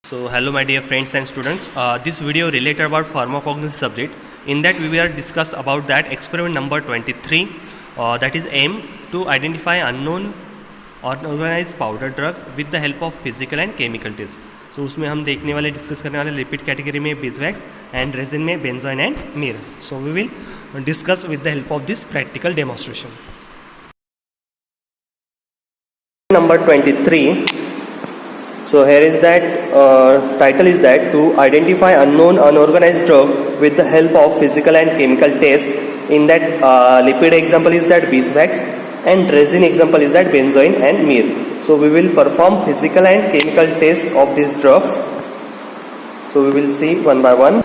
So hello my dear friends and students, this video related about pharmacognosy subject. In that we will discuss about that experiment number 23, that is aim to identify unknown unorganized powder drug with the help of physical and chemical test. So उसमें हम देखने वाले discuss करने वाले lipid category में beeswax and resin में benzoin and myrrh. So we will discuss with the help of this practical demonstration. Number 23. So here is that title is that to identify unknown unorganized drug with the help of physical and chemical test. In that lipid example is that beeswax and resin example is that benzoin and mir. So we will perform physical and chemical test of these drugs. So we will see one by one.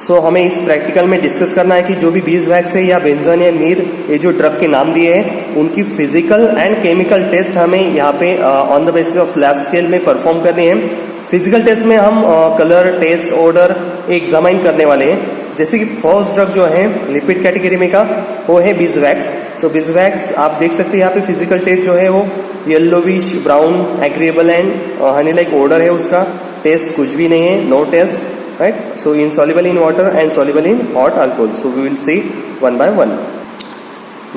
So हमें इस practical में discuss करना है कि जो भी बीजवैक्स है या बेंजोइन या मीर, ये जो ड्रग के नाम दिए हैं उनकी फिजिकल एंड केमिकल टेस्ट हमें यहाँ पे on the basis of lab scale में परफॉर्म करनी है. फिजिकल टेस्ट में हम कलर, टेस्ट, ऑर्डर एग्जामाइन करने वाले हैं. जैसे कि फर्स्ट ड्रग जो है लिपिड कैटेगरी में का वो है बीजवैक्स. सो बीजवैक्स आप देख सकते हैं यहाँ पे फिजिकल टेस्ट जो है वो yellowish brown agreeable and honey like odour है. उसका टेस्ट कुछ भी नहीं है, no taste, right? So insoluble in water and soluble in hot alcohol. So we will see one by one.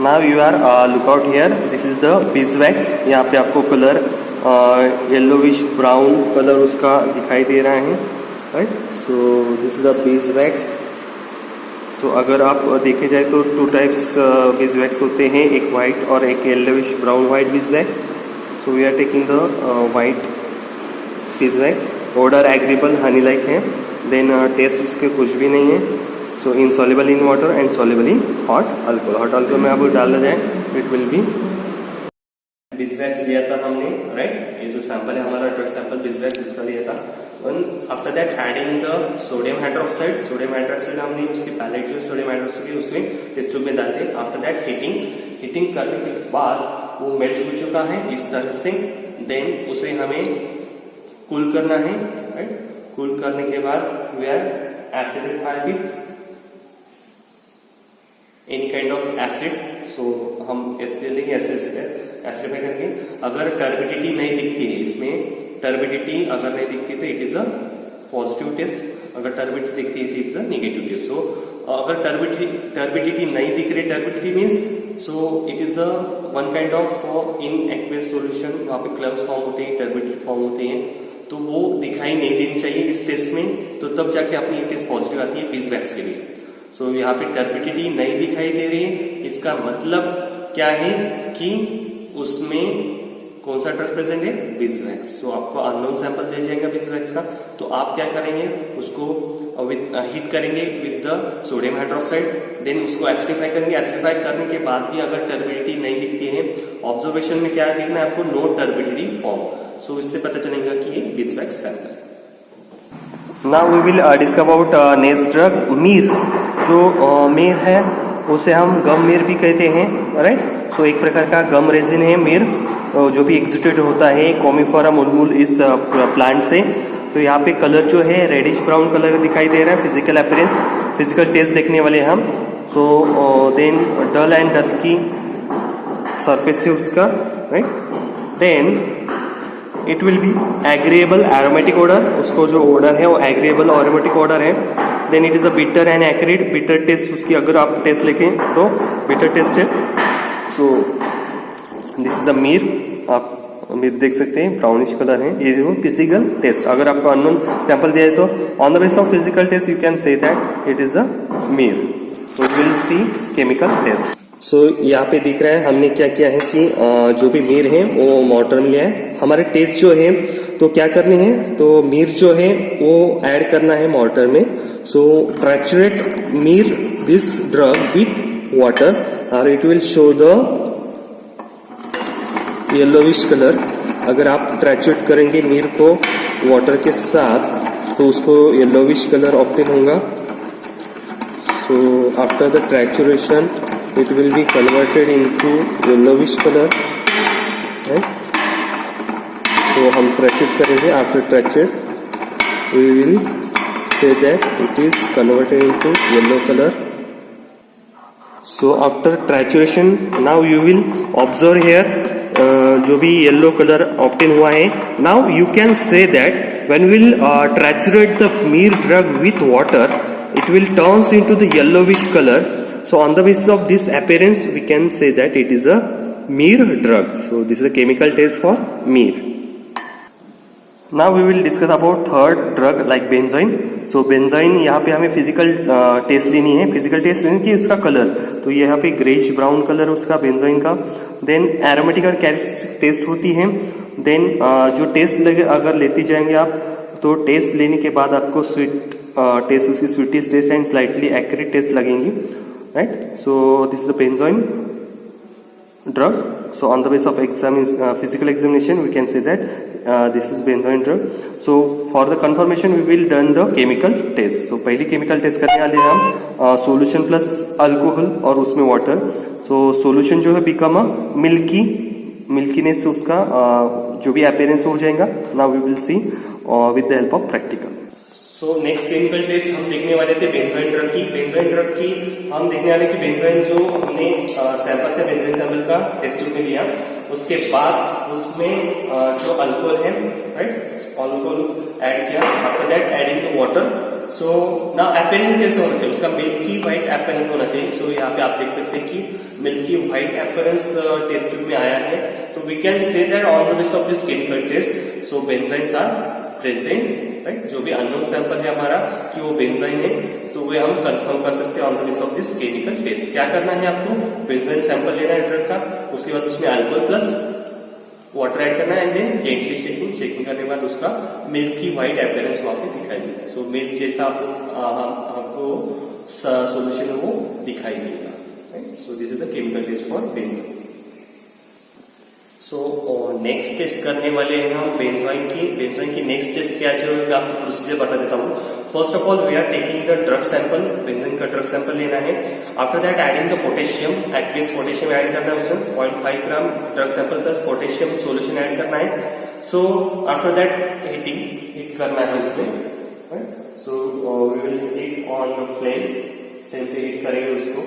Now you are look out here. This is the beeswax. यहाँ पे आपको colour yellowish brown colour उसका दिखाई दे रहा है, right? So this is the beeswax. So अगर आप देखे जाए तो टू टाइप्स beeswax होते हैं, एक वाइट और एक yellowish brown white beeswax. So we are taking the white beeswax. Odour agreeable honey like है. देन टेस्ट उसके कुछ भी नहीं है. So insoluble in water and soluble in hot alcohol. Hot alcohol में आपको डालना जाए इट विल बी. बीजवैक्स लिया था हमने, राइट? ये जो सैंपल है हमारा ड्रग सैंपल बीजवैक्स उसका लिया था. After that adding the sodium hydroxide. Sodium hydroxide हमने उसकी पैलेट जो सोडियम हाइड्रोक्साइड उसमें टेस्ट ट्यूब में डाल दिए. आफ्टर दैट हीटिंग करने के बाद वो मेल्ट हो चुका है इस तरह से. देन उसे हमें कूल करना है, राइट? कूल करने के बाद we are acidify with any kind of acid. So हम एसिडिफाई करके अगर टर्बिडिटी नहीं दिखती है इसमें, टर्बिडिटी अगर नहीं दिखती तो it is a positive test. अगर टर्बिडिटी दिखती है तो it is a negative test. So अगर टर्बिडिटी नहीं दिख रही, turbidity means so it is a one kind of in aqueous solution. वहां पे क्लब्स फॉर्म होते हैं, टर्बिडिटी फॉर्म होते हैं, तो वो दिखाई नहीं देनी चाहिए इस टेस्ट में. तो तब जाके अपनी ये टेस्ट पॉजिटिव आती है बीजवैक्स के लिए. सो यहाँ पे टर्बिडिटी नहीं दिखाई दे रही है, इसका मतलब क्या है कि उसमें कौन सा ड्रग प्रेजेंट है? बीजवैक्स. सो आपको अननोन सैंपल दे जाएगा बीजवैक्स का. तो आप क्या करेंगे, उसको हीट करेंगे with the sodium hydroxide. Then उसको एसिडिफाई करेंगे. एसिडिफाई करने के बाद भी अगर टर्बिडिटी नहीं दिखती है, ऑब्जर्वेशन में क्या देखना है आपको? No turbidity form. सो इससे पता चलेगा कि ये बीजवैक्स सैंपल है. Now we will discuss about next drug myrrh. जो मीर है उसे हम गम मीर भी कहते हैं, राइट? सो एक प्रकार का गम रेजिन है मीर, जो भी एग्जिक्यूट होता है कॉमीफोरा मुलमुल इस प्लांट से. तो यहाँ पे कलर जो है रेडिश ब्राउन कलर दिखाई दे रहा है. फिजिकल अपीयरेंस, फिजिकल टेस्ट देखने वाले हम. तो then dull and dusky surface है उसका, right? Then it will be agreeable aromatic odour. उसको जो ऑर्डर है वो एग्रीएबल एरोमेटिक ऑर्डर है. Then it is a bitter and acrid. Bitter taste उसकी अगर आप टेस्ट लिखें तो बिटर टेस्ट है. So this is the myrrh. आप मीर देख सकते हैं, ब्राउनिश कलर है. ये जो फिजिकल टेस्ट अगर आपको अननोन सैंपल दिया है तो on the basis of physical test you can say that it is a myrrh. So we will see chemical test. So यहाँ पे दिख रहा है हमने क्या किया है कि जो भी मीर है वो मॉर्टर में लिया है. हमारे टेस्ट जो है तो क्या करनी है, तो मीर जो है वो ऐड करना है मॉर्टर में. So triturate myrrh this drug with water और it will show the yellowish colour. अगर आप ट्रैचुरेट करेंगे मीर को वाटर के साथ तो उसको येलोविश कलर ऑब्टेन होगा. So after the trituration it will be converted into yellowish color, right? So हम ट्रैचुरेट करेंगे. After triturate we will say that it is converted into yellow color. So after trituration now you will observe here जो भी yellow colour obtain हुआ है. Now you can say that when we'll triturate the Mir drug with water, it will turns into the yellowish color. So on the basis of this appearance, we can say that it is a Mir drug. So this is a chemical test for Mir. Now we will discuss about third drug like benzoin. So benzoin यहाँ पे हमें physical test लेनी है. Physical test लेनी है उसका colour. तो यहाँ पे ग्रेश ब्राउन कलर उसका बेंजोइन का. देन एरोमेटिक और कैरेक्टरिस्टिक टेस्ट होती है. देन जो टेस्ट लगे अगर लेते जाएंगे आप, तो टेस्ट लेने के बाद आपको स्वीट टेस्ट, उसकी sweetest taste and slightly accurate taste लगेंगी, right. So this is the benzoin drug. So on the basis of physical examination, we can say that this is benzoin drug. So for the confirmation, we will done the chemical test. So पहली chemical test करने वाले हैं हम solution plus alcohol और उसमें water. So solution जो है become a milkiness से उसका जो भी appearance हो जाएगा. Now we will see with the help of practical. So next chemical test हम देखने वाले थे बेंजोइन ड्रग की. बेंजोइन ड्रग की हम देखने वाले कि बेंजोइन जो हमने सैंपल से बेंजोइन सैंपल का टेस्ट ट्यूब में लिया, उसके बाद उसमें जो अल्कोहल है, राइट, अल्कोहल ऐड किया. After that adding to water. So ना अपीयरेंस कैसे होना चाहिए, उसका मिल्की व्हाइट अपीयरेंस होना चाहिए. सो यहाँ पे आप देख सकते हैं कि milky white appearance test tube में आया है. तो we can say that on the basis of this chemical test so benzoins are present, right. जो भी अननोन सैंपल है हमारा कि वो बेंजोइन है, तो वे हम कंफर्म कर सकते हैं on the basis of this chemical test. क्या करना है आपको, बेंजोइन सैंपल लेना है ड्रग का, उसके बाद उसमें अल्कोहल प्लस वाटर ऐड करना है एंड देन जेंटली शेकिंग करने के बाद उसका मिल्की व्हाइट अपीयरेंस वहां पे दिखाई देगा. सो मिल्क जैसा आपको सोल्यूशन है वो दिखाई देगा, right. So this is the chemical test for benzoin. So next test करने वाले हैं हम बेंजोइन की. बेंजोइन की नेक्स्ट टेस्ट क्या जो है आपको प्रोसीजर बता देता हूँ. First of all we are taking the drug sample. Benzoin का ड्रग सैंपल लेना है. After that adding the potassium, aqueous potassium add करना है उसमें 0.5 gram drug sample plus potassium solution add करना है. सो आफ्टर दैट हीट करना है उसमें, right. So we will heat on flame, flame पे हीट करेंगे उसको.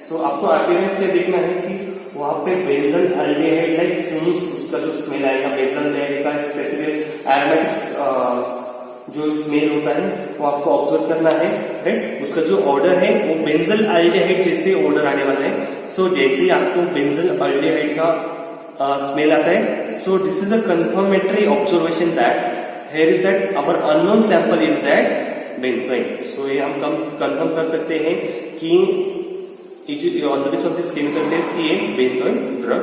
सो आपको अपीयरेंस में देखना है कि वहां पे बेंजल अल्डिहाइड लाइक फ्यूम्स, उसका जो स्मेल आएगा बेंजल अल्डिहाइड का स्पेसिफिक एरोमेटिक्स जो स्मेल होता है वो आपको ऑब्जर्व करना है, राइट. उसका जो ऑर्डर है वो बेंजल अल्डिहाइड जैसे ऑर्डर आने वाला है. सो जैसे ही आपको बेंजल अल्डिहाइड का स्मेल आता है, so this is a confirmatory observation that here is that our unknown sample is that benzoin. So ये हम कंफर्म कर सकते हैं कि on the basis of this chemical test की ये बेंजोइन ड्रग